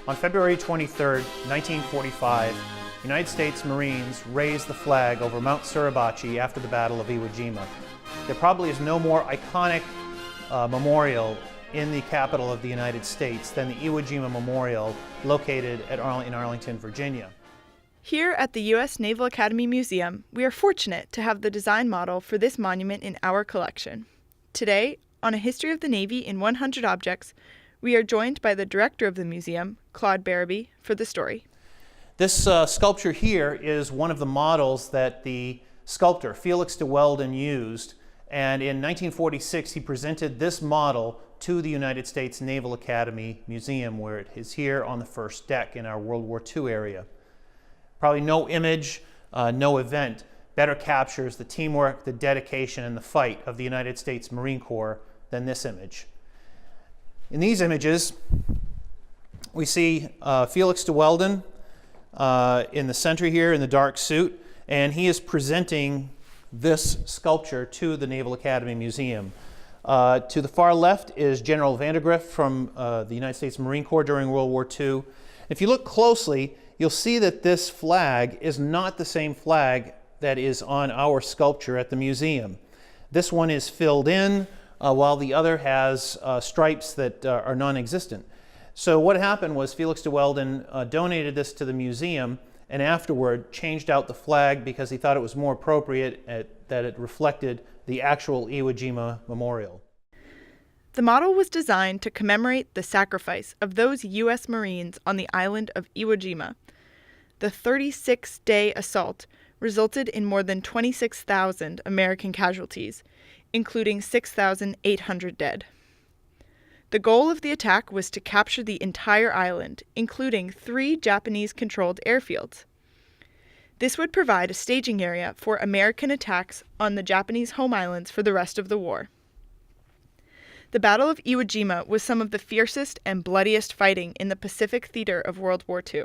On February 23, 1945, United States Marines raised the flag over Mount Suribachi after the Battle of Iwo Jima. There probably is no more iconic memorial in the capital of the United States than the Iwo Jima Memorial located in Arlington, Virginia. Here at the U.S. Naval Academy Museum, we are fortunate to have the design model for this monument in our collection. Today, on A History of the Navy in 100 Objects, we are joined by the director of the museum, Claude Barabee, for the story. This sculpture here is one of the models that the sculptor Felix de Weldon used, and in 1946 he presented this model to the United States Naval Academy Museum, where it is here on the first deck in our World War II area. Probably no image, no event better captures the teamwork, the dedication, and the fight of the United States Marine Corps than this image. In these images, we see Felix de Weldon in the center here in the dark suit, and he is presenting this sculpture to the Naval Academy Museum. To the far left is General Vandergrift from the United States Marine Corps during World War II. If you look closely, you'll see that this flag is not the same flag that is on our sculpture at the museum. This one is filled in, while the other has stripes that are non-existent. So what happened was Felix de Weldon donated this to the museum and afterward changed out the flag because he thought it was more appropriate that it reflected the actual Iwo Jima memorial. The model was designed to commemorate the sacrifice of those U.S. Marines on the island of Iwo Jima. The 36-day assault resulted in more than 26,000 American casualties, including 6,800 dead. The goal of the attack was to capture the entire island, including 3 Japanese-controlled airfields. This would provide a staging area for American attacks on the Japanese home islands for the rest of the war. The Battle of Iwo Jima was some of the fiercest and bloodiest fighting in the Pacific theater of World War II.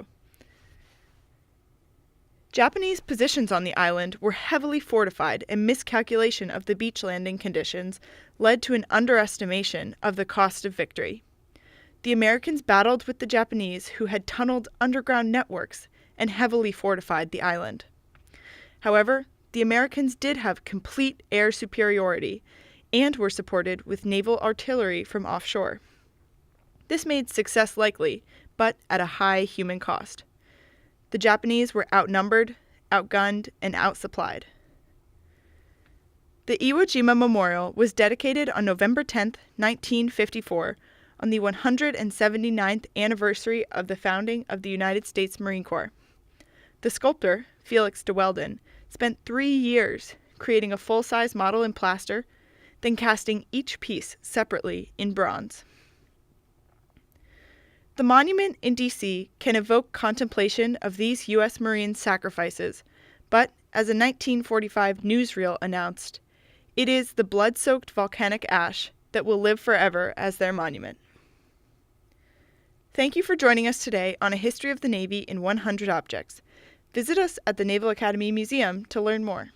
Japanese positions on the island were heavily fortified, and miscalculation of the beach landing conditions led to an underestimation of the cost of victory. The Americans battled with the Japanese, who had tunneled underground networks and heavily fortified the island. However, the Americans did have complete air superiority and were supported with naval artillery from offshore. This made success likely, but at a high human cost. The Japanese were outnumbered, outgunned, and outsupplied. The Iwo Jima Memorial was dedicated on November 10, 1954, on the 179th anniversary of the founding of the United States Marine Corps. The sculptor, Felix de Weldon, spent 3 years creating a full-size model in plaster, then casting each piece separately in bronze. The monument in D.C. can evoke contemplation of these U.S. Marines' sacrifices, but, as a 1945 newsreel announced, it is the blood-soaked volcanic ash that will live forever as their monument. Thank you for joining us today on A History of the Navy in 100 Objects. Visit us at the Naval Academy Museum to learn more.